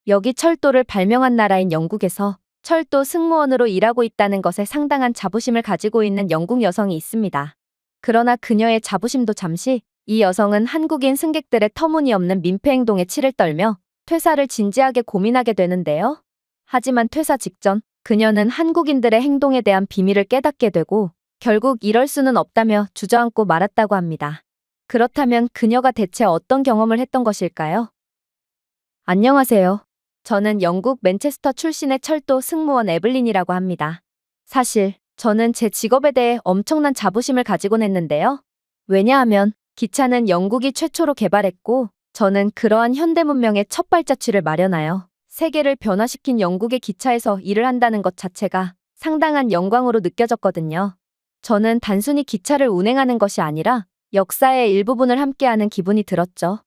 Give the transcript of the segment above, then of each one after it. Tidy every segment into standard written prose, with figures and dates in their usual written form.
여기 철도를 발명한 나라인 영국에서 철도 승무원으로 일하고 있다는 것에 상당한 자부심을 가지고 있는 영국 여성이 있습니다. 그러나 그녀의 자부심도 잠시, 이 여성은 한국인 승객들의 터무니없는 민폐 행동에 치를 떨며 퇴사를 진지하게 고민하게 되는데요. 하지만 퇴사 직전 그녀는 한국인들의 행동에 대한 비밀을 깨닫게 되고 결국 이럴 수는 없다며 주저앉고 말았다고 합니다. 그렇다면 그녀가 대체 어떤 경험을 했던 것일까요? 안녕하세요. 저는 영국 맨체스터 출신의 철도 승무원 에블린이라고 합니다. 사실 저는 제 직업에 대해 엄청난 자부심을 가지곤 했는데요. 왜냐하면 기차는 영국이 최초로 개발했고 저는 그러한 현대문명의 첫 발자취를 마련하여 세계를 변화시킨 영국의 기차에서 일을 한다는 것 자체가 상당한 영광으로 느껴졌거든요. 저는 단순히 기차를 운행하는 것이 아니라 역사의 일부분을 함께하는 기분이 들었죠.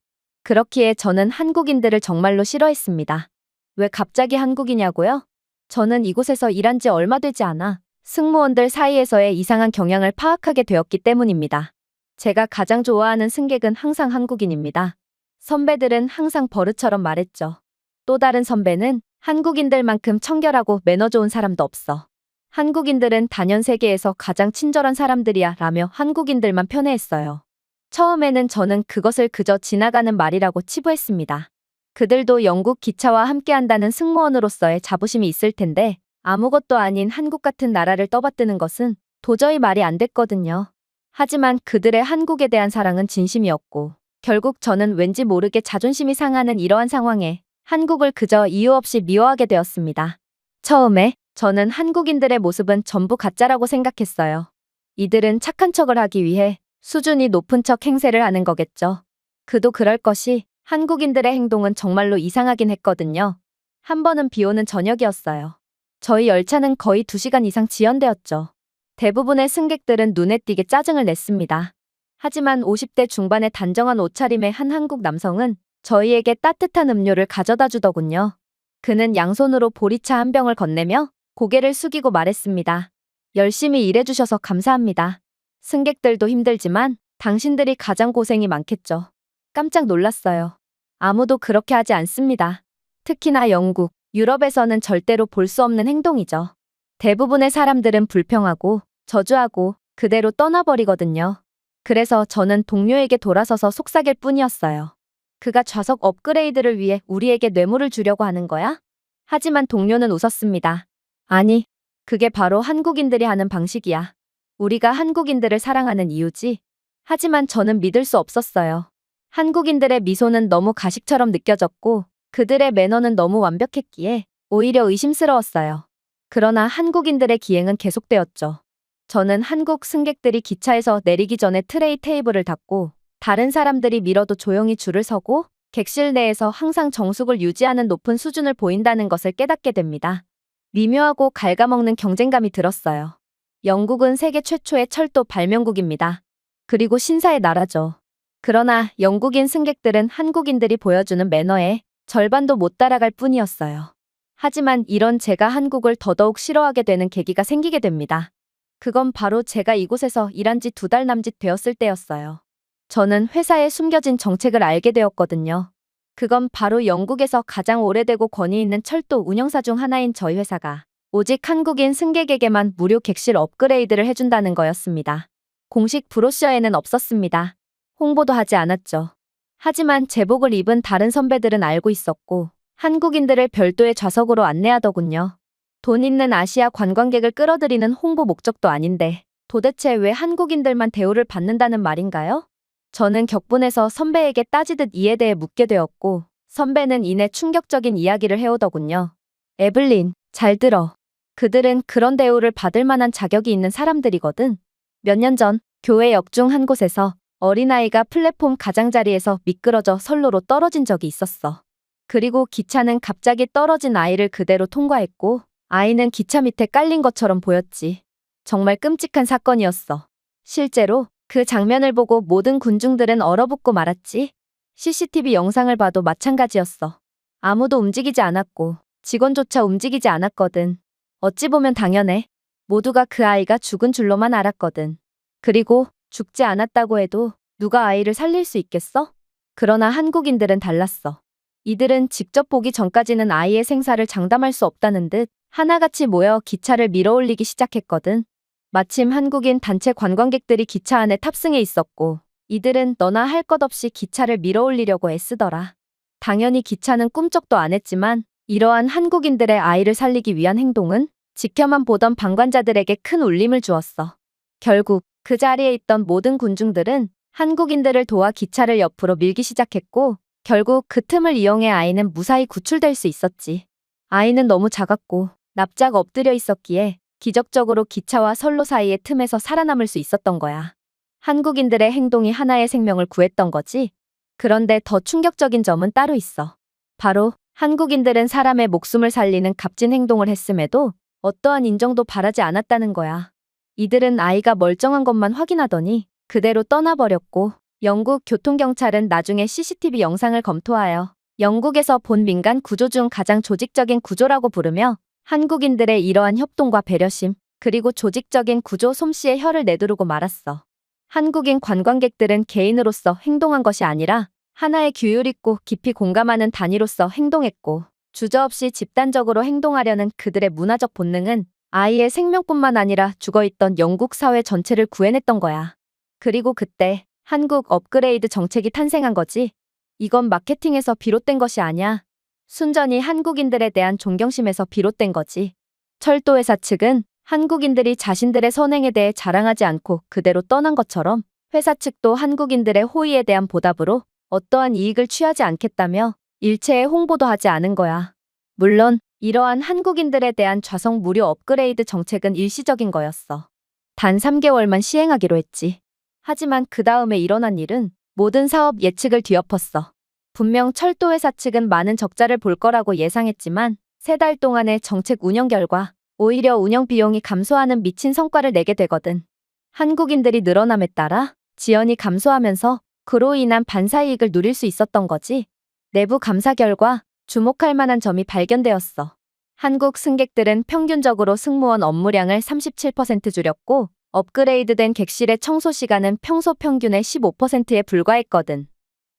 그렇기에 저는 한국인들을 정말로 싫어했습니다. 왜 갑자기 한국이냐고요? 저는 이곳에서 일한 지 얼마 되지 않아 승무원들 사이에서의 이상한 경향을 파악하게 되었기 때문입니다. 제가 가장 좋아하는 승객은 항상 한국인입니다. 선배들은 항상 버릇처럼 말했죠. 또 다른 선배는 한국인들만큼 청결하고 매너 좋은 사람도 없어. 한국인들은 단연 세계에서 가장 친절한 사람들이야 라며 한국인들만 편애했어요. 처음에는 저는 그것을 그저 지나가는 말이라고 치부했습니다. 그들도 영국 기차와 함께한다는 승무원으로서의 자부심이 있을 텐데 아무것도 아닌 한국 같은 나라를 떠받드는 것은 도저히 말이 안 됐거든요. 하지만 그들의 한국에 대한 사랑은 진심이었고 결국 저는 왠지 모르게 자존심이 상하는 이러한 상황에 한국을 그저 이유 없이 미워하게 되었습니다. 처음에 저는 한국인들의 모습은 전부 가짜라고 생각했어요. 이들은 착한 척을 하기 위해 수준이 높은 척 행세를 하는 거겠죠. 그도 그럴 것이 한국인들의 행동은 정말로 이상하긴 했거든요. 한 번은 비 오는 저녁이었어요. 저희 열차는 거의 2시간 이상 지연되었죠. 대부분의 승객들은 눈에 띄게 짜증을 냈습니다. 하지만 50대 중반의 단정한 옷차림의 한 한국 남성은 저희에게 따뜻한 음료를 가져다 주더군요. 그는 양손으로 보리차 한 병을 건네며 고개를 숙이고 말했습니다. 열심히 일해주셔서 감사합니다. 승객들도 힘들지만 당신들이 가장 고생이 많겠죠. 깜짝 놀랐어요. 아무도 그렇게 하지 않습니다. 특히나 영국, 유럽에서는 절대로 볼 수 없는 행동이죠. 대부분의 사람들은 불평하고 저주하고 그대로 떠나버리거든요. 그래서 저는 동료에게 돌아서서 속삭일 뿐이었어요. 그가 좌석 업그레이드를 위해 우리에게 뇌물을 주려고 하는 거야? 하지만 동료는 웃었습니다. 아니, 그게 바로 한국인들이 하는 방식이야. 우리가 한국인들을 사랑하는 이유지. 하지만 저는 믿을 수 없었어요. 한국인들의 미소는 너무 가식처럼 느껴졌고 그들의 매너는 너무 완벽했기에 오히려 의심스러웠어요. 그러나 한국인들의 기행은 계속되었죠. 저는 한국 승객들이 기차에서 내리기 전에 트레이 테이블을 닫고 다른 사람들이 밀어도 조용히 줄을 서고 객실 내에서 항상 정숙을 유지하는 높은 수준을 보인다는 것을 깨닫게 됩니다. 미묘하고 갉아먹는 경쟁감이 들었어요. 영국은 세계 최초의 철도 발명국입니다. 그리고 신사의 나라죠. 그러나 영국인 승객들은 한국인들이 보여주는 매너에 절반도 못 따라갈 뿐이었어요. 하지만 이런 제가 한국을 더더욱 싫어하게 되는 계기가 생기게 됩니다. 그건 바로 제가 이곳에서 일한 지 2달 남짓 되었을 때였어요. 저는 회사의 숨겨진 정책을 알게 되었거든요. 그건 바로 영국에서 가장 오래되고 권위 있는 철도 운영사 중 하나인 저희 회사가 오직 한국인 승객에게만 무료 객실 업그레이드를 해준다는 거였습니다. 공식 브로셔에는 없었습니다. 홍보도 하지 않았죠. 하지만 제복을 입은 다른 선배들은 알고 있었고 한국인들을 별도의 좌석으로 안내하더군요. 돈 있는 아시아 관광객을 끌어들이는 홍보 목적도 아닌데 도대체 왜 한국인들만 대우를 받는다는 말인가요? 저는 격분해서 선배에게 따지듯 이에 대해 묻게 되었고 선배는 이내 충격적인 이야기를 해오더군요. 에블린, 잘 들어. 그들은 그런 대우를 받을 만한 자격이 있는 사람들이거든. 몇 년 전 교회 역 중 한 곳에서 어린아이가 플랫폼 가장자리에서 미끄러져 선로로 떨어진 적이 있었어. 그리고 기차는 갑자기 떨어진 아이를 그대로 통과했고 아이는 기차 밑에 깔린 것처럼 보였지. 정말 끔찍한 사건이었어. 실제로 그 장면을 보고 모든 군중들은 얼어붙고 말았지. CCTV 영상을 봐도 마찬가지였어. 아무도 움직이지 않았고 직원조차 움직이지 않았거든. 어찌 보면 당연해. 모두가 그 아이가 죽은 줄로만 알았거든. 그리고 죽지 않았다고 해도 누가 아이를 살릴 수 있겠어? 그러나 한국인들은 달랐어. 이들은 직접 보기 전까지는 아이의 생사를 장담할 수 없다는 듯 하나같이 모여 기차를 밀어올리기 시작했거든. 마침 한국인 단체 관광객들이 기차 안에 탑승해 있었고 이들은 너나 할 것 없이 기차를 밀어올리려고 애쓰더라. 당연히 기차는 꿈쩍도 안 했지만 이러한 한국인들의 아이를 살리기 위한 행동은 지켜만 보던 방관자들에게 큰 울림을 주었어. 결국 그 자리에 있던 모든 군중들은 한국인들을 도와 기차를 옆으로 밀기 시작했고 결국 그 틈을 이용해 아이는 무사히 구출될 수 있었지. 아이는 너무 작았고 납작 엎드려 있었기에 기적적으로 기차와 선로 사이의 틈에서 살아남을 수 있었던 거야. 한국인들의 행동이 하나의 생명을 구했던 거지. 그런데 더 충격적인 점은 따로 있어. 바로 한국인들은 사람의 목숨을 살리는 값진 행동을 했음에도 어떠한 인정도 바라지 않았다는 거야. 이들은 아이가 멀쩡한 것만 확인하더니 그대로 떠나버렸고 영국 교통경찰은 나중에 CCTV 영상을 검토하여 영국에서 본 민간 구조 중 가장 조직적인 구조라고 부르며 한국인들의 이러한 협동과 배려심 그리고 조직적인 구조 솜씨에 혀를 내두르고 말았어. 한국인 관광객들은 개인으로서 행동한 것이 아니라 하나의 규율 있고 깊이 공감하는 단위로서 행동했고 주저없이 집단적으로 행동하려는 그들의 문화적 본능은 아이의 생명뿐만 아니라 죽어있던 영국 사회 전체를 구해냈던 거야. 그리고 그때 한국 업그레이드 정책이 탄생한 거지. 이건 마케팅에서 비롯된 것이 아니야. 순전히 한국인들에 대한 존경심에서 비롯된 거지. 철도회사 측은 한국인들이 자신들의 선행에 대해 자랑하지 않고 그대로 떠난 것처럼 회사 측도 한국인들의 호의에 대한 보답으로 어떠한 이익을 취하지 않겠다며 일체의 홍보도 하지 않은 거야. 물론 이러한 한국인들에 대한 좌석 무료 업그레이드 정책은 일시적인 거였어. 단 3개월만 시행하기로 했지. 하지만 그 다음에 일어난 일은 모든 사업 예측을 뒤엎었어. 분명 철도회사 측은 많은 적자를 볼 거라고 예상했지만 3달 동안의 정책 운영 결과 오히려 운영 비용이 감소하는 미친 성과를 내게 되거든. 한국인들이 늘어남에 따라 지연이 감소하면서 그로 인한 반사이익을 누릴 수 있었던 거지. 내부 감사 결과 주목할 만한 점이 발견되었어. 한국 승객들은 평균적으로 승무원 업무량을 37% 줄였고 업그레이드된 객실의 청소 시간은 평소 평균의 15%에 불과했거든.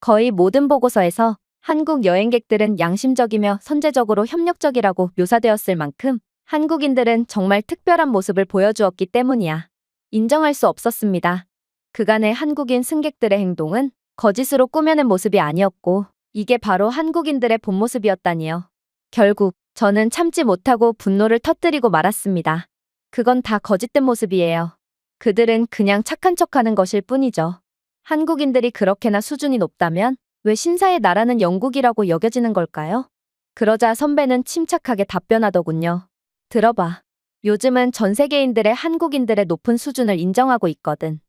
거의 모든 보고서에서 한국 여행객들은 양심적이며 선제적으로 협력적이라고 묘사되었을 만큼 한국인들은 정말 특별한 모습을 보여주었기 때문이야. 인정할 수 없었습니다. 그간의 한국인 승객들의 행동은 거짓으로 꾸며낸 모습이 아니었고 이게 바로 한국인들의 본 모습이었다니요. 결국 저는 참지 못하고 분노를 터뜨리고 말았습니다. 그건 다 거짓된 모습이에요. 그들은 그냥 착한 척하는 것일 뿐이죠. 한국인들이 그렇게나 수준이 높다면 왜 신사의 나라는 영국이라고 여겨지는 걸까요? 그러자 선배는 침착하게 답변하더군요. 들어봐. 요즘은 전 세계인들의 한국인들의 높은 수준을 인정하고 있거든.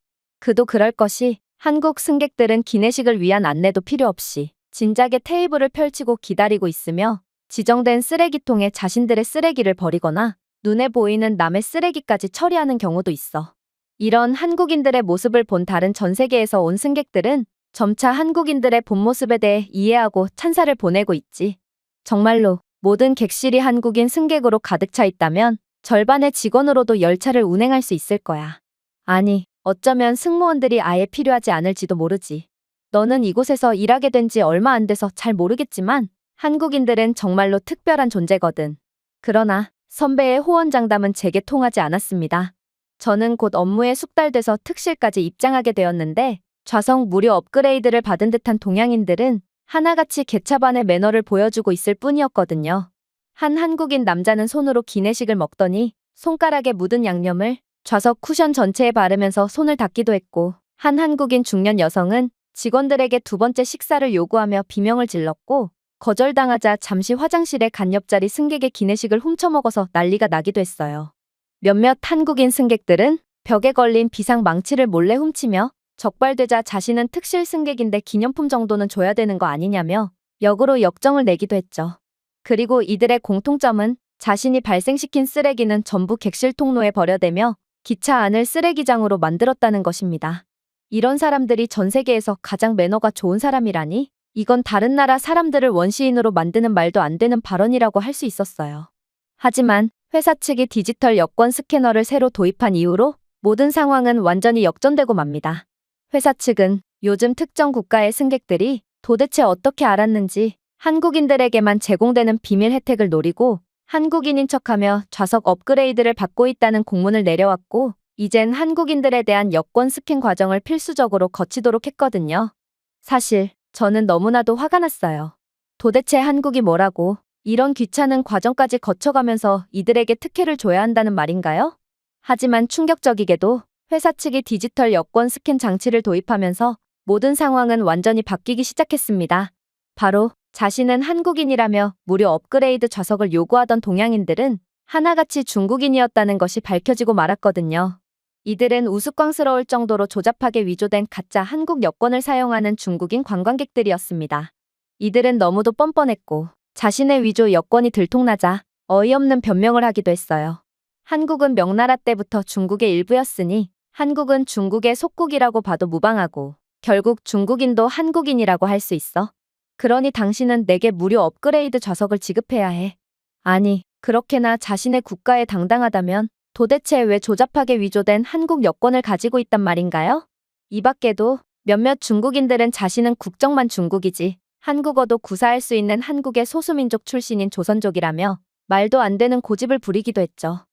그도 그럴 것이 한국 승객들은 기내식을 위한 안내도 필요 없이 진작에 테이블을 펼치고 기다리고 있으며 지정된 쓰레기통에 자신들의 쓰레기를 버리거나 눈에 보이는 남의 쓰레기까지 처리하는 경우도 있어. 이런 한국인들의 모습을 본 다른 전 세계에서 온 승객들은 점차 한국인들의 본 모습에 대해 이해하고 찬사를 보내고 있지. 정말로 모든 객실이 한국인 승객으로 가득 차 있다면 절반의 직원으로도 열차를 운행할 수 있을 거야. 아니, 어쩌면 승무원들이 아예 필요하지 않을지도 모르지. 너는 이곳에서 일하게 된 지 얼마 안 돼서 잘 모르겠지만 한국인들은 정말로 특별한 존재거든. 그러나 선배의 호언장담은 제게 통하지 않았습니다. 저는 곧 업무에 숙달돼서 특실까지 입장하게 되었는데 좌석 무료 업그레이드를 받은 듯한 동양인들은 하나같이 개차반의 매너를 보여주고 있을 뿐이었거든요. 한 한국인 남자는 손으로 기내식을 먹더니 손가락에 묻은 양념을 좌석 쿠션 전체에 바르면서 손을 닦기도 했고 한 한국인 중년 여성은 직원들에게 2번째 식사를 요구하며 비명을 질렀고 거절당하자 잠시 화장실에 간 옆자리 승객의 기내식을 훔쳐먹어서 난리가 나기도 했어요. 몇몇 한국인 승객들은 벽에 걸린 비상 망치를 몰래 훔치며 적발되자 자신은 특실 승객인데 기념품 정도는 줘야 되는 거 아니냐며 역으로 역정을 내기도 했죠. 그리고 이들의 공통점은 자신이 발생시킨 쓰레기는 전부 객실 통로에 버려대며 기차 안을 쓰레기장으로 만들었다는 것입니다. 이런 사람들이 전 세계에서 가장 매너가 좋은 사람이라니 이건 다른 나라 사람들을 원시인으로 만드는 말도 안 되는 발언이라고 할 수 있었어요. 하지만 회사 측이 디지털 여권 스캐너를 새로 도입한 이후로 모든 상황은 완전히 역전되고 맙니다. 회사 측은 요즘 특정 국가의 승객들이 도대체 어떻게 알았는지 한국인들에게만 제공되는 비밀 혜택을 노리고 한국인인 척하며 좌석 업그레이드를 받고 있다는 공문을 내려왔고, 이젠 한국인들에 대한 여권 스캔 과정을 필수적으로 거치도록 했거든요. 사실 저는 너무나도 화가 났어요. 도대체 한국이 뭐라고 이런 귀찮은 과정까지 거쳐가면서 이들에게 특혜를 줘야 한다는 말인가요? 하지만 충격적이게도 회사 측이 디지털 여권 스캔 장치를 도입하면서 모든 상황은 완전히 바뀌기 시작했습니다. 바로 자신은 한국인이라며 무료 업그레이드 좌석을 요구하던 동양인들은 하나같이 중국인이었다는 것이 밝혀지고 말았거든요. 이들은 우스꽝스러울 정도로 조잡하게 위조된 가짜 한국 여권을 사용하는 중국인 관광객들이었습니다. 이들은 너무도 뻔뻔했고 자신의 위조 여권이 들통나자 어이없는 변명을 하기도 했어요. 한국은 명나라 때부터 중국의 일부였으니 한국은 중국의 속국이라고 봐도 무방하고 결국 중국인도 한국인이라고 할 수 있어. 그러니 당신은 내게 무료 업그레이드 좌석을 지급해야 해. 아니, 그렇게나 자신의 국가에 당당하다면 도대체 왜 조잡하게 위조된 한국 여권을 가지고 있단 말인가요? 이 밖에도 몇몇 중국인들은 자신은 국적만 중국이지 한국어도 구사할 수 있는 한국의 소수민족 출신인 조선족이라며 말도 안 되는 고집을 부리기도 했죠.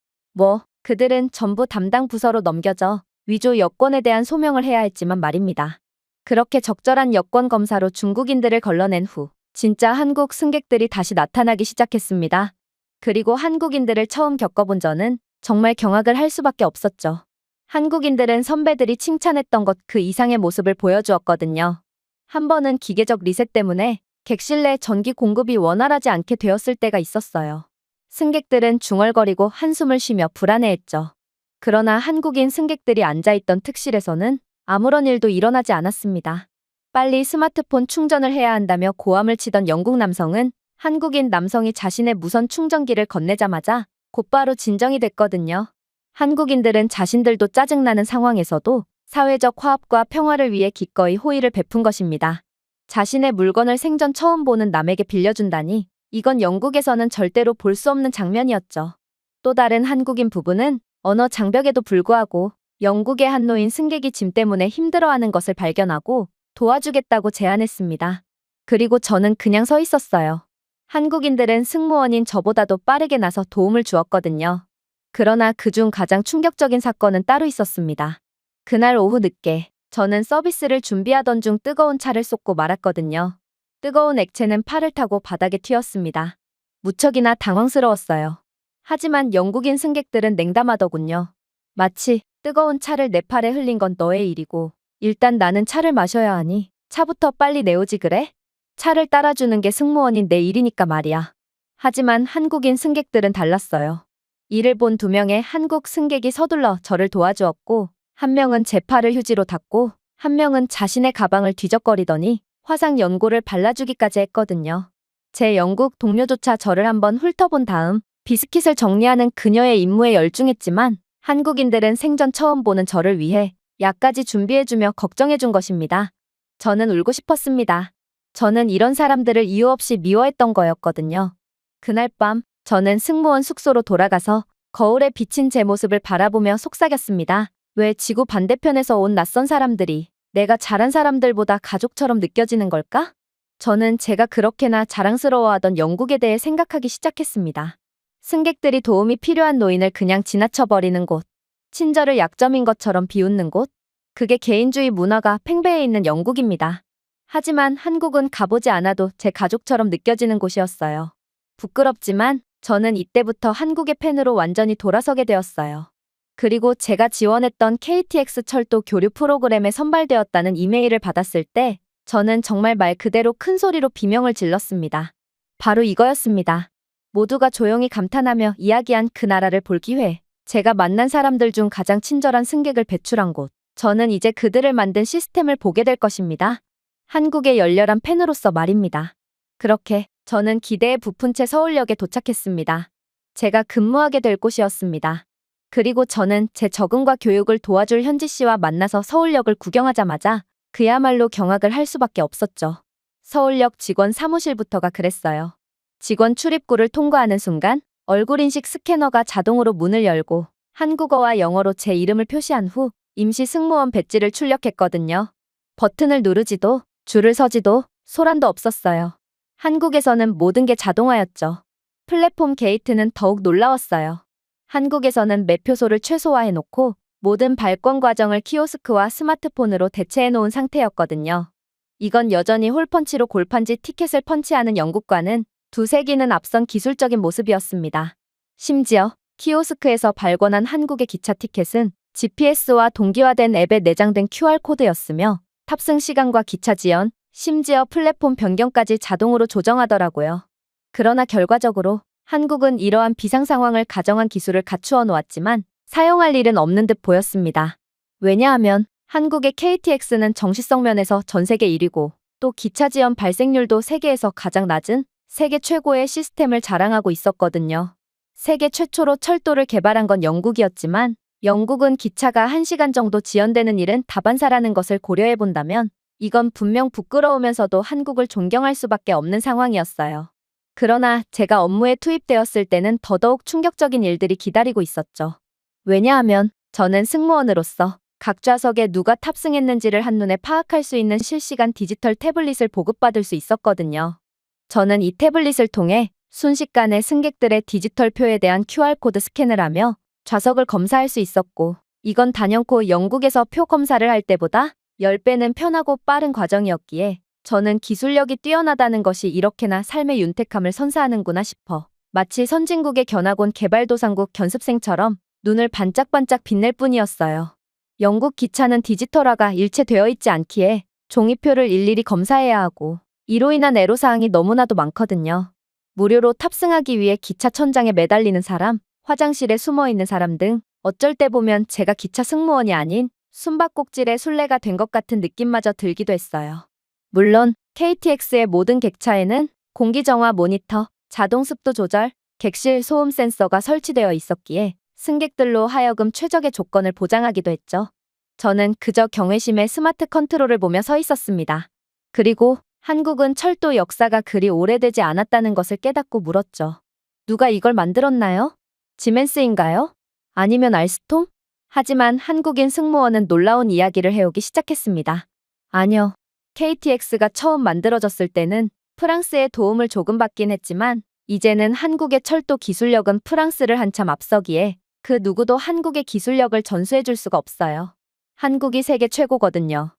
그들은 전부 담당 부서로 넘겨져 위조 여권에 대한 소명을 해야 했지만 말입니다. 그렇게 적절한 여권 검사로 중국인들을 걸러낸 후 진짜 한국 승객들이 다시 나타나기 시작했습니다. 그리고 한국인들을 처음 겪어본 저는 정말 경악을 할 수밖에 없었죠. 한국인들은 선배들이 칭찬했던 것 그 이상의 모습을 보여주었거든요. 한 번은 기계적 리셋 때문에 객실 내 전기 공급이 원활하지 않게 되었을 때가 있었어요. 승객들은 중얼거리고 한숨을 쉬며 불안해했죠. 그러나 한국인 승객들이 앉아있던 특실에서는 아무런 일도 일어나지 않았습니다. 빨리 스마트폰 충전을 해야 한다며 고함을 치던 영국 남성은 한국인 남성이 자신의 무선 충전기를 건네자마자 곧바로 진정이 됐거든요. 한국인들은 자신들도 짜증나는 상황에서도 사회적 화합과 평화를 위해 기꺼이 호의를 베푼 것입니다. 자신의 물건을 생전 처음 보는 남에게 빌려준다니 이건 영국에서는 절대로 볼 수 없는 장면이었죠. 또 다른 한국인 부부는 언어 장벽에도 불구하고 영국의 한 노인 승객이 짐 때문에 힘들어하는 것을 발견하고 도와주겠다고 제안했습니다. 그리고 저는 그냥 서 있었어요. 한국인들은 승무원인 저보다도 빠르게 나서 도움을 주었거든요. 그러나 그중 가장 충격적인 사건은 따로 있었습니다. 그날 오후 늦게 저는 서비스를 준비하던 중 뜨거운 차를 쏟고 말았거든요. 뜨거운 액체는 팔을 타고 바닥에 튀었습니다. 무척이나 당황스러웠어요. 하지만 영국인 승객들은 냉담하더군요. 마치 뜨거운 차를 내 팔에 흘린 건 너의 일이고 일단 나는 차를 마셔야 하니 차부터 빨리 내오지 그래? 차를 따라주는 게 승무원인 내 일이니까 말이야. 하지만 한국인 승객들은 달랐어요. 이를 본 2명의 한국 승객이 서둘러 저를 도와주었고 한 명은 제 팔을 휴지로 닦고 한 명은 자신의 가방을 뒤적거리더니 화상 연고를 발라주기까지 했거든요. 제 영국 동료조차 저를 한번 훑어본 다음 비스킷을 정리하는 그녀의 임무에 열중했지만 한국인들은 생전 처음 보는 저를 위해 약까지 준비해주며 걱정해준 것입니다. 저는 울고 싶었습니다. 저는 이런 사람들을 이유 없이 미워했던 거였거든요. 그날 밤 저는 승무원 숙소로 돌아가서 거울에 비친 제 모습을 바라보며 속삭였습니다. 왜 지구 반대편에서 온 낯선 사람들이 내가 잘한 사람들보다 가족처럼 느껴지는 걸까? 저는 제가 그렇게나 자랑스러워하던 영국에 대해 생각하기 시작했습니다. 승객들이 도움이 필요한 노인을 그냥 지나쳐버리는 곳, 친절을 약점인 것처럼 비웃는 곳, 그게 개인주의 문화가 팽배해 있는 영국입니다. 하지만 한국은 가보지 않아도 제 가족처럼 느껴지는 곳이었어요. 부끄럽지만 저는 이때부터 한국의 팬으로 완전히 돌아서게 되었어요. 그리고 제가 지원했던 KTX 철도 교류 프로그램에 선발되었다는 이메일을 받았을 때 저는 정말 말 그대로 큰 소리로 비명을 질렀습니다. 바로 이거였습니다. 모두가 조용히 감탄하며 이야기한 그 나라를 볼 기회, 제가 만난 사람들 중 가장 친절한 승객을 배출한 곳, 저는 이제 그들을 만든 시스템을 보게 될 것입니다. 한국의 열렬한 팬으로서 말입니다. 그렇게 저는 기대에 부푼 채 서울역에 도착했습니다. 제가 근무하게 될 곳이었습니다. 그리고 저는 제 적응과 교육을 도와줄 현지 씨와 만나서 서울역을 구경하자마자 그야말로 경악을 할 수밖에 없었죠. 서울역 직원 사무실부터가 그랬어요. 직원 출입구를 통과하는 순간 얼굴 인식 스캐너가 자동으로 문을 열고 한국어와 영어로 제 이름을 표시한 후 임시 승무원 배지를 출력했거든요. 버튼을 누르지도 줄을 서지도 소란도 없었어요. 한국에서는 모든 게 자동화였죠. 플랫폼 게이트는 더욱 놀라웠어요. 한국에서는 매표소를 최소화해놓고 모든 발권 과정을 키오스크와 스마트폰으로 대체해놓은 상태였거든요. 이건 여전히 홀펀치로 골판지 티켓을 펀치하는 영국과는 두세 기는 앞선 기술적인 모습이었습니다. 심지어 키오스크에서 발권한 한국의 기차 티켓은 GPS와 동기화된 앱에 내장된 QR코드였으며 탑승 시간과 기차 지연, 심지어 플랫폼 변경까지 자동으로 조정하더라고요. 그러나 결과적으로 한국은 이러한 비상 상황을 가정한 기술을 갖추어 놓았지만 사용할 일은 없는 듯 보였습니다. 왜냐하면 한국의 KTX는 정시성 면에서 전 세계 1위고 또 기차 지연 발생률도 세계에서 가장 낮은 세계 최고의 시스템을 자랑하고 있었거든요. 세계 최초로 철도를 개발한 건 영국이었지만 영국은 기차가 1시간 정도 지연되는 일은 다반사라는 것을 고려해 본다면 이건 분명 부끄러우면서도 한국을 존경할 수밖에 없는 상황이었어요. 그러나 제가 업무에 투입되었을 때는 더더욱 충격적인 일들이 기다리고 있었죠. 왜냐하면 저는 승무원으로서 각 좌석에 누가 탑승했는지를 한눈에 파악할 수 있는 실시간 디지털 태블릿을 보급받을 수 있었거든요. 저는 이 태블릿을 통해 순식간에 승객들의 디지털 표에 대한 QR코드 스캔을 하며 좌석을 검사할 수 있었고 이건 단연코 영국에서 표 검사를 할 때보다 10배는 편하고 빠른 과정이었기에 저는 기술력이 뛰어나다는 것이 이렇게나 삶의 윤택함을 선사하는구나 싶어 마치 선진국의 견학온 개발도상국 견습생처럼 눈을 반짝반짝 빛낼 뿐이었어요. 영국 기차는 디지털화가 일체되어 있지 않기에 종이표를 일일이 검사해야 하고 이로 인한 애로사항이 너무나도 많거든요. 무료로 탑승하기 위해 기차 천장에 매달리는 사람, 화장실에 숨어있는 사람 등 어쩔 때 보면 제가 기차 승무원이 아닌 숨바꼭질에 순례가 된 것 같은 느낌마저 들기도 했어요. 물론 KTX의 모든 객차에는 공기정화 모니터, 자동 습도 조절, 객실 소음 센서가 설치되어 있었기에 승객들로 하여금 최적의 조건을 보장하기도 했죠. 저는 그저 경외심에 스마트 컨트롤을 보며 서 있었습니다. 그리고 한국은 철도 역사가 그리 오래되지 않았다는 것을 깨닫고 물었죠. 누가 이걸 만들었나요? 지멘스인가요? 아니면 알스톰? 하지만 한국인 승무원은 놀라운 이야기를 해오기 시작했습니다. 아니요. KTX가 처음 만들어졌을 때는 프랑스의 도움을 조금 받긴 했지만 이제는 한국의 철도 기술력은 프랑스를 한참 앞서기에 그 누구도 한국의 기술력을 전수해줄 수가 없어요. 한국이 세계 최고거든요.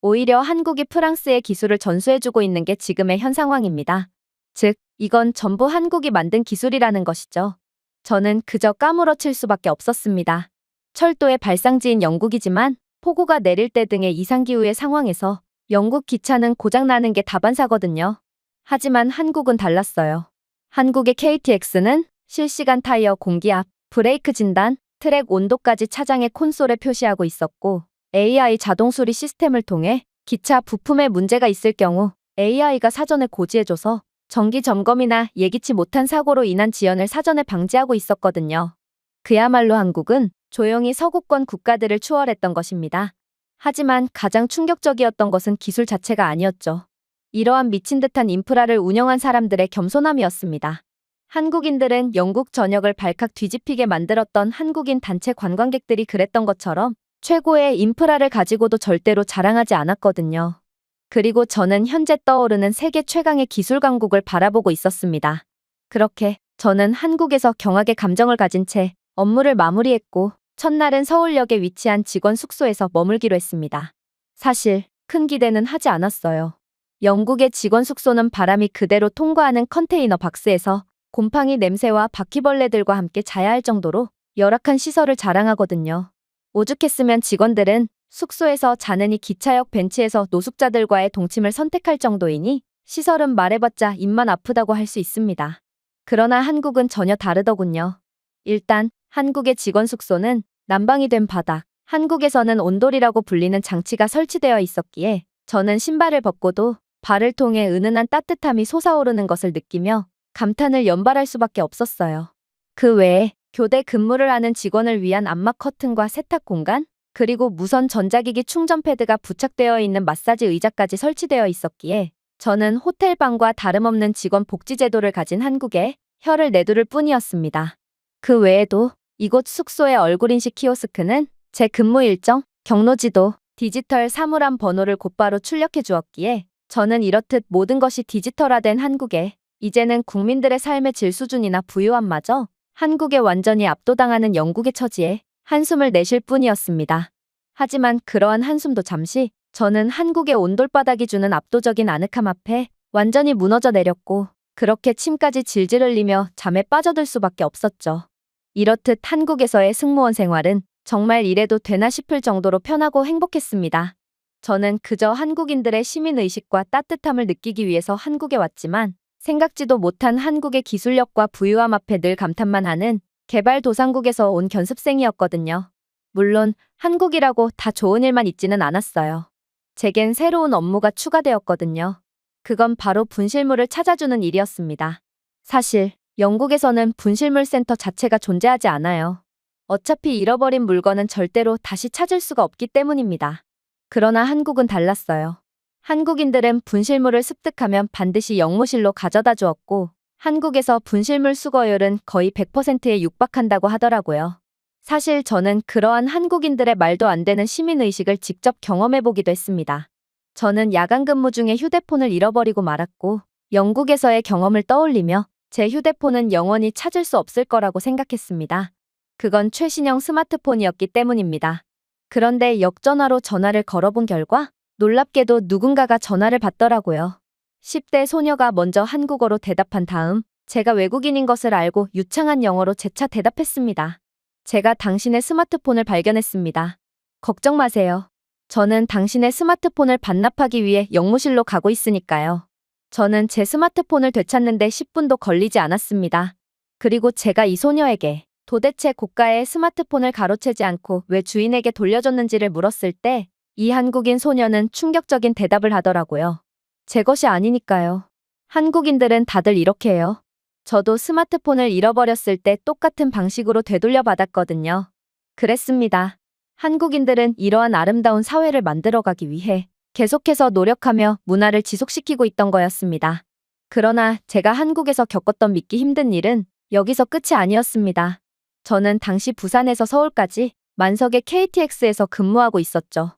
오히려 한국이 프랑스의 기술을 전수해주고 있는 게 지금의 현 상황입니다. 즉, 이건 전부 한국이 만든 기술이라는 것이죠. 저는 그저 까무러칠 수밖에 없었습니다. 철도의 발상지인 영국이지만 폭우가 내릴 때 등의 이상기후의 상황에서 영국 기차는 고장나는 게 다반사거든요. 하지만 한국은 달랐어요. 한국의 KTX는 실시간 타이어 공기압, 브레이크 진단, 트랙 온도까지 차장의 콘솔에 표시하고 있었고 AI 자동 수리 시스템을 통해 기차 부품에 문제가 있을 경우 AI가 사전에 고지해줘서 정기 점검이나 예기치 못한 사고로 인한 지연을 사전에 방지하고 있었거든요. 그야말로 한국은 조용히 서구권 국가들을 추월했던 것입니다. 하지만 가장 충격적이었던 것은 기술 자체가 아니었죠. 이러한 미친 듯한 인프라를 운영한 사람들의 겸손함이었습니다. 한국인들은 영국 전역을 발칵 뒤집히게 만들었던 한국인 단체 관광객들이 그랬던 것처럼 최고의 인프라를 가지고도 절대로 자랑하지 않았거든요. 그리고 저는 현재 떠오르는 세계 최강의 기술 강국을 바라보고 있었습니다. 그렇게 저는 한국에서 경악의 감정을 가진 채 업무를 마무리했고 첫날은 서울역에 위치한 직원 숙소에서 머물기로 했습니다. 사실 큰 기대는 하지 않았어요. 영국의 직원 숙소는 바람이 그대로 통과하는 컨테이너 박스에서 곰팡이 냄새와 바퀴벌레들과 함께 자야 할 정도로 열악한 시설을 자랑하거든요. 오죽했으면 직원들은 숙소에서 자느니 기차역 벤치에서 노숙자들과의 동침을 선택할 정도이니 시설은 말해봤자 입만 아프다고 할 수 있습니다. 그러나 한국은 전혀 다르더군요. 일단 한국의 직원 숙소는 난방이 된 바닥, 한국에서는 온돌이라고 불리는 장치가 설치되어 있었기에 저는 신발을 벗고도 발을 통해 은은한 따뜻함이 솟아오르는 것을 느끼며 감탄을 연발할 수밖에 없었어요. 그 외에 교대 근무를 하는 직원을 위한 암막 커튼과 세탁 공간, 그리고 무선 전자기기 충전 패드가 부착되어 있는 마사지 의자까지 설치되어 있었기에 저는 호텔방과 다름없는 직원 복지 제도를 가진 한국에 혀를 내두를 뿐이었습니다. 그 외에도 이곳 숙소의 얼굴인식 키오스크는 제 근무 일정, 경로지도, 디지털 사물함 번호를 곧바로 출력해 주었기에 저는 이렇듯 모든 것이 디지털화된 한국에 이제는 국민들의 삶의 질 수준이나 부유함마저 한국에 완전히 압도당하는 영국의 처지에 한숨을 내쉴 뿐이었습니다. 하지만 그러한 한숨도 잠시 저는 한국의 온돌바닥이 주는 압도적인 아늑함 앞에 완전히 무너져 내렸고 그렇게 침까지 질질 흘리며 잠에 빠져들 수밖에 없었죠. 이렇듯 한국에서의 승무원 생활은 정말 이래도 되나 싶을 정도로 편하고 행복했습니다. 저는 그저 한국인들의 시민의식과 따뜻함을 느끼기 위해서 한국에 왔지만 생각지도 못한 한국의 기술력과 부유함 앞에 늘 감탄만 하는 개발도상국에서 온 견습생이었거든요. 물론 한국이라고 다 좋은 일만 있지는 않았어요. 제겐 새로운 업무가 추가되었거든요. 그건 바로 분실물을 찾아주는 일이었습니다. 사실 영국에서는 분실물 센터 자체가 존재하지 않아요. 어차피 잃어버린 물건은 절대로 다시 찾을 수가 없기 때문입니다. 그러나 한국은 달랐어요. 한국인들은 분실물을 습득하면 반드시 영무실로 가져다 주었고 한국에서 분실물 수거율은 거의 100%에 육박한다고 하더라고요. 사실 저는 그러한 한국인들의 말도 안 되는 시민의식을 직접 경험해보기도 했습니다. 저는 야간 근무 중에 휴대폰을 잃어버리고 말았고 영국에서의 경험을 떠올리며 제 휴대폰은 영원히 찾을 수 없을 거라고 생각했습니다. 그건 최신형 스마트폰이었기 때문입니다. 그런데 역전화로 전화를 걸어본 결과 놀랍게도 누군가가 전화를 받더라고요. 10대 소녀가 먼저 한국어로 대답한 다음 제가 외국인인 것을 알고 유창한 영어로 재차 대답했습니다. 제가 당신의 스마트폰을 발견했습니다. 걱정 마세요. 저는 당신의 스마트폰을 반납하기 위해 영무실로 가고 있으니까요. 저는 제 스마트폰을 되찾는데 10분도 걸리지 않았습니다. 그리고 제가 이 소녀에게 도대체 고가의 스마트폰을 가로채지 않고 왜 주인에게 돌려줬는지를 물었을 때 이 한국인 소녀는 충격적인 대답을 하더라고요. 제 것이 아니니까요. 한국인들은 다들 이렇게 해요. 저도 스마트폰을 잃어버렸을 때 똑같은 방식으로 되돌려 받았거든요. 그랬습니다. 한국인들은 이러한 아름다운 사회를 만들어가기 위해 계속해서 노력하며 문화를 지속시키고 있던 거였습니다. 그러나 제가 한국에서 겪었던 믿기 힘든 일은 여기서 끝이 아니었습니다. 저는 당시 부산에서 서울까지 만석의 KTX에서 근무하고 있었죠.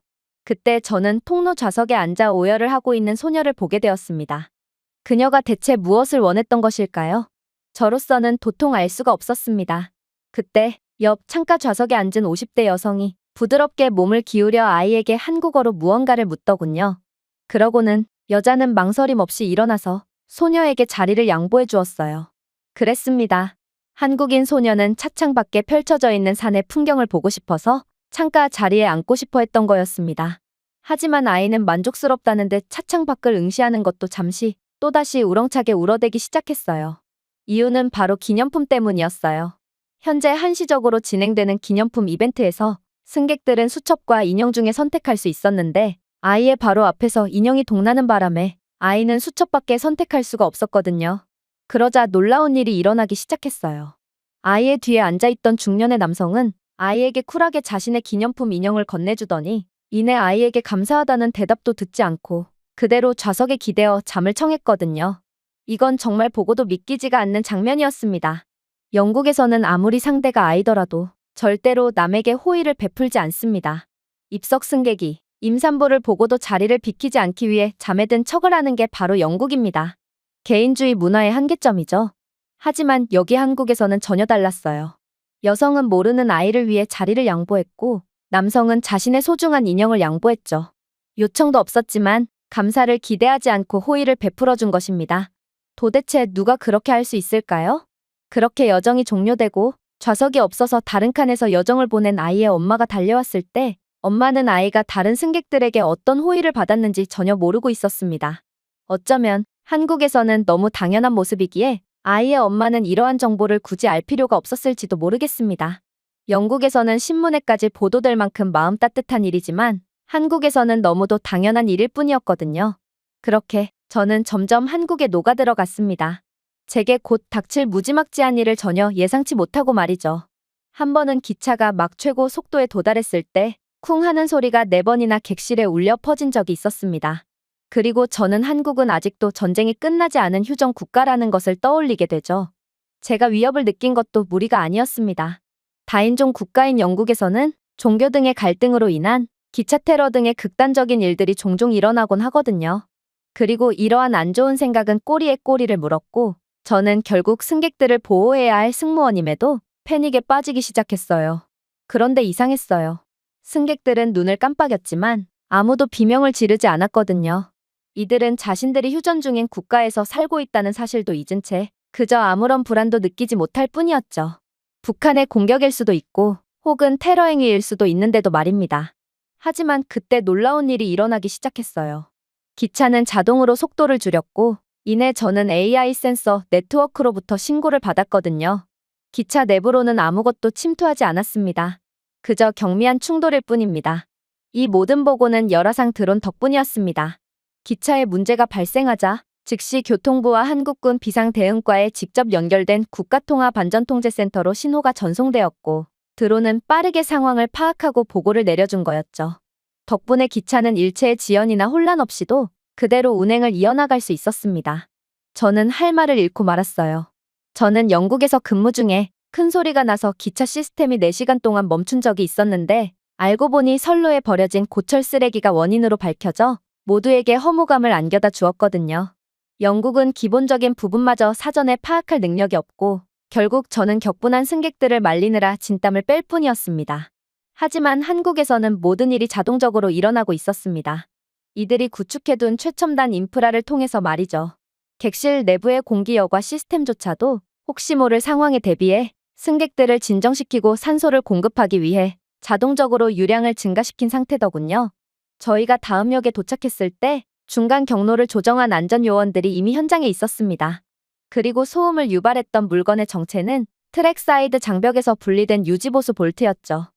그때 저는 통로 좌석에 앉아 오열을 하고 있는 소녀를 보게 되었습니다. 그녀가 대체 무엇을 원했던 것일까요? 저로서는 도통 알 수가 없었습니다. 그때 옆 창가 좌석에 앉은 50대 여성이 부드럽게 몸을 기울여 아이에게 한국어로 무언가를 묻더군요. 그러고는 여자는 망설임 없이 일어나서 소녀에게 자리를 양보해 주었어요. 그랬습니다. 한국인 소녀는 차창 밖에 펼쳐져 있는 산의 풍경을 보고 싶어서 창가 자리에 앉고 싶어 했던 거였습니다. 하지만 아이는 만족스럽다는 듯 차창 밖을 응시하는 것도 잠시 또다시 우렁차게 울어대기 시작했어요. 이유는 바로 기념품 때문이었어요. 현재 한시적으로 진행되는 기념품 이벤트에서 승객들은 수첩과 인형 중에 선택할 수 있었는데 아이의 바로 앞에서 인형이 동나는 바람에 아이는 수첩밖에 선택할 수가 없었거든요. 그러자 놀라운 일이 일어나기 시작했어요. 아이의 뒤에 앉아있던 중년의 남성은 아이에게 쿨하게 자신의 기념품 인형을 건네주더니 이내 아이에게 감사하다는 대답도 듣지 않고 그대로 좌석에 기대어 잠을 청했거든요. 이건 정말 보고도 믿기지가 않는 장면이었습니다. 영국에서는 아무리 상대가 아이더라도 절대로 남에게 호의를 베풀지 않습니다. 입석 승객이 임산부를 보고도 자리를 비키지 않기 위해 잠에 든 척을 하는 게 바로 영국입니다. 개인주의 문화의 한계점이죠. 하지만 여기 한국에서는 전혀 달랐어요. 여성은 모르는 아이를 위해 자리를 양보했고 남성은 자신의 소중한 인형을 양보했죠. 요청도 없었지만 감사를 기대하지 않고 호의를 베풀어 준 것입니다. 도대체 누가 그렇게 할 수 있을까요? 그렇게 여정이 종료되고 좌석이 없어서 다른 칸에서 여정을 보낸 아이의 엄마가 달려왔을 때 엄마는 아이가 다른 승객들에게 어떤 호의를 받았는지 전혀 모르고 있었습니다. 어쩌면 한국에서는 너무 당연한 모습이기에 아이의 엄마는 이러한 정보를 굳이 알 필요가 없었을지도 모르겠습니다. 영국에서는 신문에까지 보도될 만큼 마음 따뜻한 일이지만 한국에서는 너무도 당연한 일일 뿐이었거든요. 그렇게 저는 점점 한국에 녹아들어갔습니다. 제게 곧 닥칠 무지막지한 일을 전혀 예상치 못하고 말이죠. 한 번은 기차가 막 최고 속도에 도달했을 때 쿵 하는 소리가 4번이나 객실에 울려 퍼진 적이 있었습니다. 그리고 저는 한국은 아직도 전쟁이 끝나지 않은 휴전 국가라는 것을 떠올리게 되죠. 제가 위협을 느낀 것도 무리가 아니었습니다. 다인종 국가인 영국에서는 종교 등의 갈등으로 인한 기차 테러 등의 극단적인 일들이 종종 일어나곤 하거든요. 그리고 이러한 안 좋은 생각은 꼬리에 꼬리를 물었고 저는 결국 승객들을 보호해야 할 승무원임에도 패닉에 빠지기 시작했어요. 그런데 이상했어요. 승객들은 눈을 깜빡였지만 아무도 비명을 지르지 않았거든요. 이들은 자신들이 휴전 중인 국가에서 살고 있다는 사실도 잊은 채 그저 아무런 불안도 느끼지 못할 뿐이었죠. 북한의 공격일 수도 있고 혹은 테러 행위일 수도 있는데도 말입니다. 하지만 그때 놀라운 일이 일어나기 시작했어요. 기차는 자동으로 속도를 줄였고 이내 저는 AI 센서 네트워크로부터 신고를 받았거든요. 기차 내부로는 아무것도 침투하지 않았습니다. 그저 경미한 충돌일 뿐입니다. 이 모든 보고는 열화상 드론 덕분이었습니다. 기차에 문제가 발생하자 즉시 교통부와 한국군 비상대응과에 직접 연결된 국가통합안전통제센터로 신호가 전송되었고 드론은 빠르게 상황을 파악하고 보고를 내려준 거였죠. 덕분에 기차는 일체의 지연이나 혼란 없이도 그대로 운행을 이어나갈 수 있었습니다. 저는 할 말을 잃고 말았어요. 저는 영국에서 근무 중에 큰 소리가 나서 기차 시스템이 4시간 동안 멈춘 적이 있었는데 알고 보니 선로에 버려진 고철 쓰레기가 원인으로 밝혀져 모두에게 허무감을 안겨다 주었거든요. 영국은 기본적인 부분마저 사전에 파악할 능력이 없고 결국 저는 격분한 승객들을 말리느라 진땀을 뺄 뿐이었습니다. 하지만 한국에서는 모든 일이 자동적으로 일어나고 있었습니다. 이들이 구축해둔 최첨단 인프라를 통해서 말이죠. 객실 내부의 공기여과 시스템조차도 혹시 모를 상황에 대비해 승객들을 진정시키고 산소를 공급하기 위해 자동적으로 유량을 증가시킨 상태더군요. 저희가 다음 역에 도착했을 때 중간 경로를 조정한 안전요원들이 이미 현장에 있었습니다. 그리고 소음을 유발했던 물건의 정체는 트랙 사이드 장벽에서 분리된 유지보수 볼트였죠.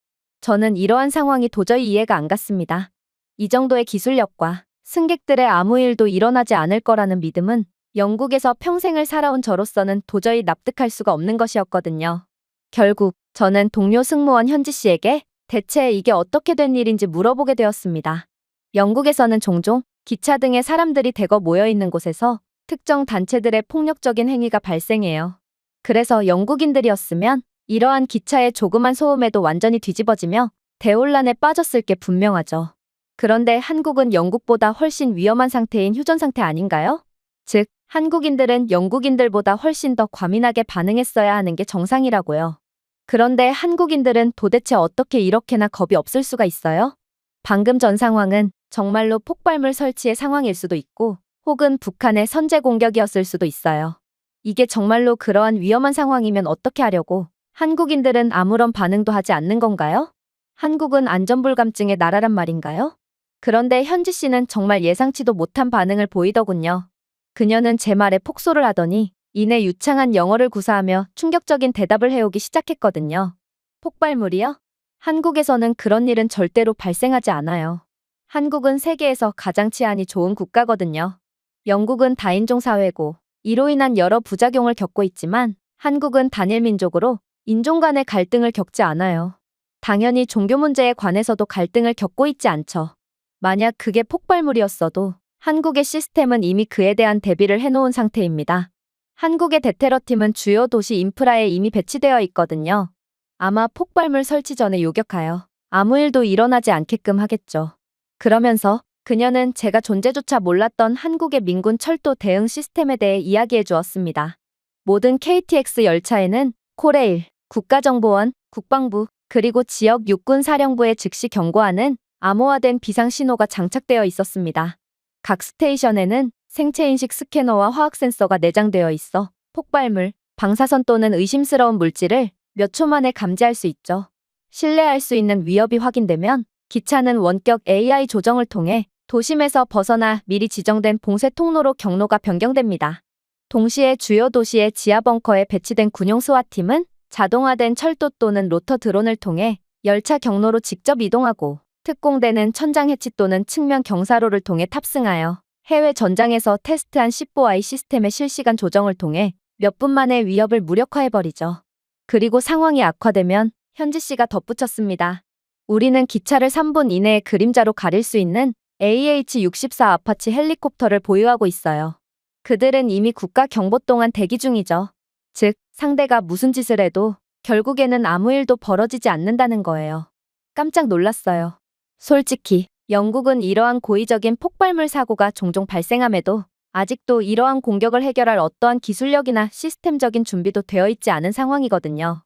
저는 이러한 상황이 도저히 이해가 안 갔습니다. 이 정도의 기술력과 승객들의 아무 일도 일어나지 않을 거라는 믿음은 영국에서 평생을 살아온 저로서는 도저히 납득할 수가 없는 것이었거든요. 결국 저는 동료 승무원 현지 씨에게 대체 이게 어떻게 된 일인지 물어보게 되었습니다. 영국에서는 종종 기차 등의 사람들이 대거 모여 있는 곳에서 특정 단체들의 폭력적인 행위가 발생해요. 그래서 영국인들이었으면 이러한 기차의 조그만 소음에도 완전히 뒤집어지며 대혼란에 빠졌을 게 분명하죠. 그런데 한국은 영국보다 훨씬 위험한 상태인 휴전 상태 아닌가요? 즉, 한국인들은 영국인들보다 훨씬 더 과민하게 반응했어야 하는 게 정상이라고요. 그런데 한국인들은 도대체 어떻게 이렇게나 겁이 없을 수가 있어요? 방금 전 상황은 정말로 폭발물 설치의 상황일 수도 있고 혹은 북한의 선제 공격이었을 수도 있어요. 이게 정말로 그러한 위험한 상황이면 어떻게 하려고 한국인들은 아무런 반응도 하지 않는 건가요? 한국은 안전불감증의 나라란 말인가요? 그런데 현지 씨는 정말 예상치도 못한 반응을 보이더군요. 그녀는 제 말에 폭소를 하더니 이내 유창한 영어를 구사하며 충격적인 대답을 해오기 시작했거든요. 폭발물이요? 한국에서는 그런 일은 절대로 발생하지 않아요. 한국은 세계에서 가장 치안이 좋은 국가거든요. 영국은 다인종 사회고 이로 인한 여러 부작용을 겪고 있지만 한국은 단일 민족으로 인종 간의 갈등을 겪지 않아요. 당연히 종교 문제에 관해서도 갈등을 겪고 있지 않죠. 만약 그게 폭발물이었어도 한국의 시스템은 이미 그에 대한 대비를 해놓은 상태입니다. 한국의 대테러팀은 주요 도시 인프라에 이미 배치되어 있거든요. 아마 폭발물 설치 전에 요격하여 아무 일도 일어나지 않게끔 하겠죠. 그러면서 그녀는 제가 존재조차 몰랐던 한국의 민군 철도 대응 시스템에 대해 이야기해 주었습니다. 모든 KTX 열차에는 코레일, 국가정보원, 국방부, 그리고 지역 육군사령부에 즉시 경고하는 암호화된 비상신호가 장착되어 있었습니다. 각 스테이션에는 생체인식 스캐너와 화학 센서가 내장되어 있어 폭발물, 방사선 또는 의심스러운 물질을 몇 초 만에 감지할 수 있죠. 신뢰할 수 있는 위협이 확인되면 기차는 원격 AI 조정을 통해 도심에서 벗어나 미리 지정된 봉쇄 통로로 경로가 변경됩니다. 동시에 주요 도시의 지하 벙커에 배치된 군용 스와팀은 자동화된 철도 또는 로터 드론을 통해 열차 경로로 직접 이동하고 특공대는 천장 해치 또는 측면 경사로를 통해 탑승하여 해외 전장에서 테스트한 10보아이 시스템의 실시간 조정을 통해 몇 분 만에 위협을 무력화해버리죠. 그리고 상황이 악화되면 현지 씨가 덧붙였습니다. 우리는 기차를 3분 이내에 그림자로 가릴 수 있는 AH-64 아파치 헬리콥터를 보유하고 있어요. 그들은 이미 국가 경보 동안 대기 중이죠. 즉, 상대가 무슨 짓을 해도 결국에는 아무 일도 벌어지지 않는다는 거예요. 깜짝 놀랐어요. 솔직히 영국은 이러한 고의적인 폭발물 사고가 종종 발생함에도 아직도 이러한 공격을 해결할 어떠한 기술력이나 시스템적인 준비도 되어 있지 않은 상황이거든요.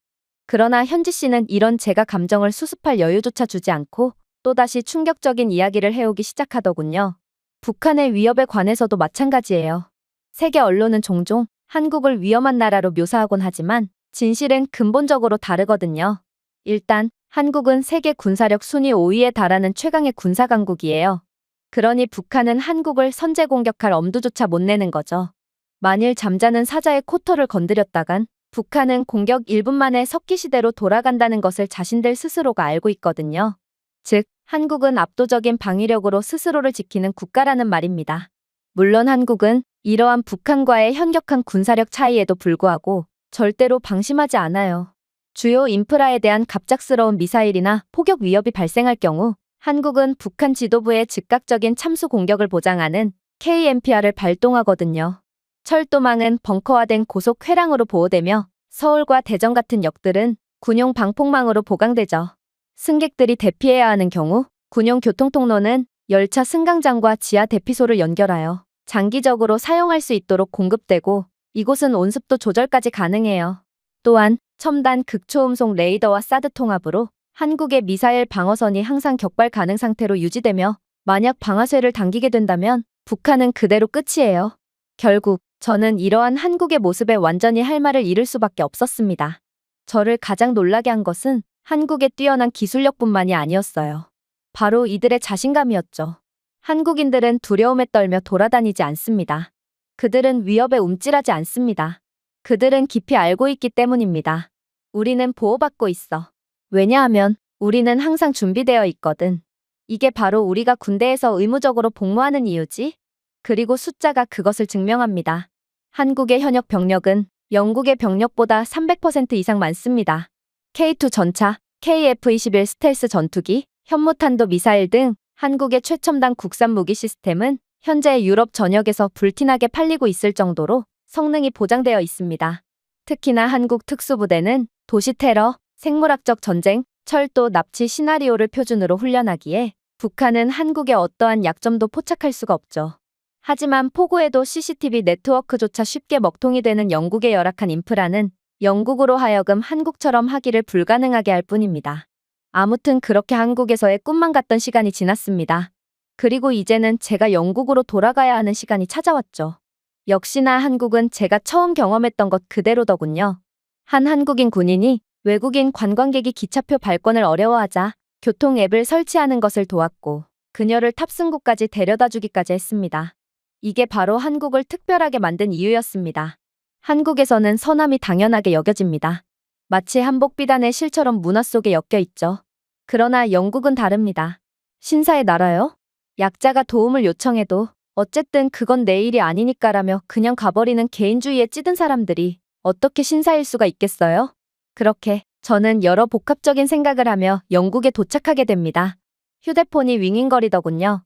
그러나 현지 씨는 이런 제가 감정을 수습할 여유조차 주지 않고 또다시 충격적인 이야기를 해오기 시작하더군요. 북한의 위협에 관해서도 마찬가지예요. 세계 언론은 종종 한국을 위험한 나라로 묘사하곤 하지만 진실은 근본적으로 다르거든요. 일단 한국은 세계 군사력 순위 5위에 달하는 최강의 군사 강국이에요. 그러니 북한은 한국을 선제 공격할 엄두조차 못 내는 거죠. 만일 잠자는 사자의 코털을 건드렸다간 북한은 공격 1분 만에 석기시대로 돌아간다는 것을 자신들 스스로가 알고 있거든요. 즉, 한국은 압도적인 방위력으로 스스로를 지키는 국가라는 말입니다. 물론 한국은 이러한 북한과의 현격한 군사력 차이에도 불구하고 절대로 방심하지 않아요. 주요 인프라에 대한 갑작스러운 미사일이나 포격 위협이 발생할 경우 한국은 북한 지도부의 즉각적인 참수 공격을 보장하는 KMPR을 발동하거든요. 철도망은 벙커화된 고속 회랑으로 보호되며 서울과 대전 같은 역들은 군용 방폭망으로 보강되죠. 승객들이 대피해야 하는 경우 군용 교통통로는 열차 승강장과 지하 대피소를 연결하여 장기적으로 사용할 수 있도록 공급되고 이곳은 온습도 조절까지 가능해요. 또한 첨단 극초음속 레이더와 사드 통합으로 한국의 미사일 방어선이 항상 격발 가능 상태로 유지되며 만약 방아쇠를 당기게 된다면 북한은 그대로 끝이에요. 결국 저는 이러한 한국의 모습에 완전히 할 말을 잃을 수밖에 없었습니다. 저를 가장 놀라게 한 것은 한국의 뛰어난 기술력뿐만이 아니었어요. 바로 이들의 자신감이었죠. 한국인들은 두려움에 떨며 돌아다니지 않습니다. 그들은 위협에 움찔하지 않습니다. 그들은 깊이 알고 있기 때문입니다. 우리는 보호받고 있어. 왜냐하면 우리는 항상 준비되어 있거든. 이게 바로 우리가 군대에서 의무적으로 복무하는 이유지. 그리고 숫자가 그것을 증명합니다. 한국의 현역 병력은 영국의 병력보다 300% 이상 많습니다. K2 전차, KF-21 스텔스 전투기, 현무탄도 미사일 등 한국의 최첨단 국산 무기 시스템은 현재 유럽 전역에서 불티나게 팔리고 있을 정도로 성능이 보장되어 있습니다. 특히나 한국 특수부대는 도시 테러, 생물학적 전쟁, 철도 납치 시나리오를 표준으로 훈련하기에 북한은 한국의 어떠한 약점도 포착할 수가 없죠. 하지만 포고에도 CCTV 네트워크조차 쉽게 먹통이 되는 영국의 열악한 인프라는 영국으로 하여금 한국처럼 하기를 불가능하게 할 뿐입니다. 아무튼 그렇게 한국에서의 꿈만 같던 시간이 지났습니다. 그리고 이제는 제가 영국으로 돌아가야 하는 시간이 찾아왔죠. 역시나 한국은 제가 처음 경험했던 것 그대로더군요. 한 한국인 군인이 외국인 관광객이 기차표 발권을 어려워하자 교통 앱을 설치하는 것을 도왔고 그녀를 탑승구까지 데려다주기까지 했습니다. 이게 바로 한국을 특별하게 만든 이유였습니다. 한국에서는 선함이 당연하게 여겨집니다. 마치 한복비단의 실처럼 문화 속에 엮여 있죠. 그러나 영국은 다릅니다. 신사의 나라요? 약자가 도움을 요청해도 어쨌든 그건 내 일이 아니니까라며 그냥 가버리는 개인주의에 찌든 사람들이 어떻게 신사일 수가 있겠어요? 그렇게 저는 여러 복합적인 생각을 하며 영국에 도착하게 됩니다. 휴대폰이 윙윙거리더군요.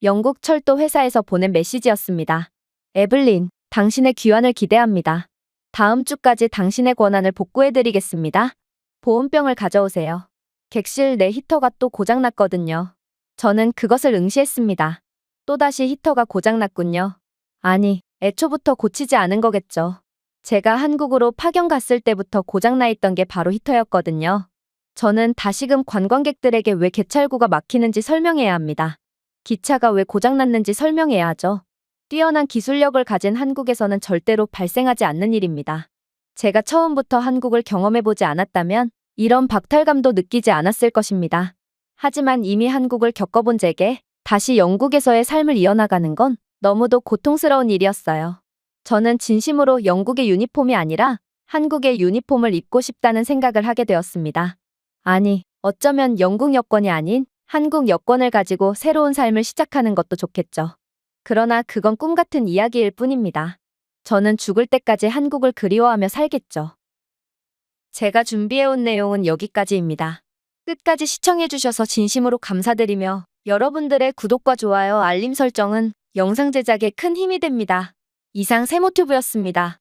영국 철도 회사에서 보낸 메시지였습니다. 에블린, 당신의 귀환을 기대합니다. 다음 주까지 당신의 권한을 복구해드리겠습니다. 보온병을 가져오세요. 객실 내 히터가 또 고장났거든요. 저는 그것을 응시했습니다. 또다시 히터가 고장났군요. 아니, 애초부터 고치지 않은 거겠죠. 제가 한국으로 파견 갔을 때부터 고장나 있던 게 바로 히터였거든요. 저는 다시금 관광객들에게 왜 개찰구가 막히는지 설명해야 합니다. 기차가 왜 고장났는지 설명해야 하죠. 뛰어난 기술력을 가진 한국에서는 절대로 발생하지 않는 일입니다. 제가 처음부터 한국을 경험해보지 않았다면 이런 박탈감도 느끼지 않았을 것입니다. 하지만 이미 한국을 겪어본 제게 다시 영국에서의 삶을 이어나가는 건 너무도 고통스러운 일이었어요. 저는 진심으로 영국의 유니폼이 아니라 한국의 유니폼을 입고 싶다는 생각을 하게 되었습니다. 아니, 어쩌면 영국 여권이 아닌 한국 여권을 가지고 새로운 삶을 시작하는 것도 좋겠죠. 그러나 그건 꿈 같은 이야기일 뿐입니다. 저는 죽을 때까지 한국을 그리워하며 살겠죠. 제가 준비해온 내용은 여기까지입니다. 끝까지 시청해주셔서 진심으로 감사드리며 여러분들의 구독과 좋아요, 알림 설정은 영상 제작에 큰 힘이 됩니다. 이상 세모튜브였습니다.